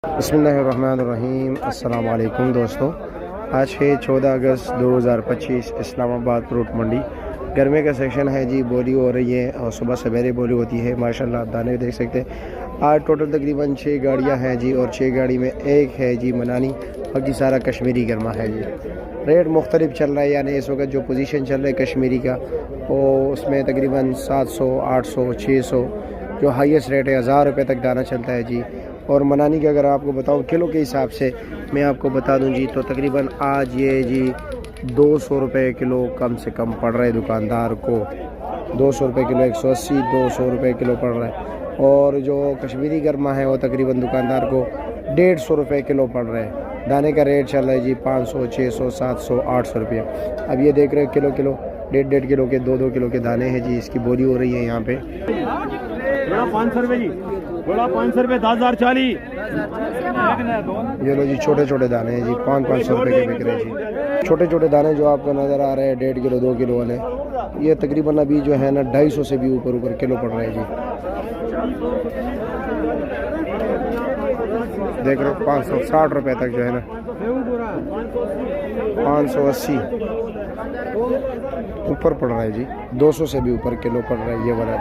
बिस्मिल्लाहिर्रहमानिर्रहीम। अस्सलाम वालेकुम दोस्तों, आज है 14 अगस्त 2025। इस्लामाबाद फ्रूट मंडी गर्मी का सेक्शन है जी। बोली हो रही है और सुबह सवेरे बोली होती है माशाल्लाह। दाने देख सकते हैं। आज टोटल तकरीबन 6 गाड़ियां हैं जी और 6 गाड़ी में एक है जी मनानी, बाकी सारा कश्मीरी गर्मा है जी। रेट मुख्तलिफ चल रहा है, यानी इस वक्त जो पोजीशन चल रहा है कश्मीरी का वो उसमें तकरीबन 700, 800, 600 जो हाईएस्ट रेट है 1000 रुपये तक दाना चलता है जी। और मनानी का अगर आपको बताऊं किलो के हिसाब से मैं आपको बता दूं जी, तो तकरीबन आज ये जी 200 रुपये किलो कम से कम पड़ रहा है दुकानदार को। 200 रुपये किलो, 180, 200 रुपये किलो पड़ रहा है। और जो कश्मीरी गर्मा है वो तकरीबन दुकानदार को 150 रुपये किलो पड़ रहा है। दाने का रेट चल रहा है जी 500, 600, 700, 800 रुपये। अब ये देख रहे हो किलो किलो, 1.5 किलो के 2-2 किलो के दाने हैं जी। इसकी बोली हो रही है यहाँ पे 500 रुपये जी, थोड़ा 500 रुपये, 10,040। ये लो जी, छोटे छोटे दाने हैं जी, 500-500 रुपये के बिक रहे हैं जी। छोटे छोटे दाने जो आपको नज़र आ रहे हैं 1.5 किलो 2 किलो वाले, ये तकरीबन अभी जो है ना 250 से भी ऊपर किलो पड़ रहे हैं जी। देख रहे हो 560 रुपये तक जो है ना, 580 ऊपर पड़ रहा है जी। 200 से भी ऊपर किलो पड़ रहा है ये वाला।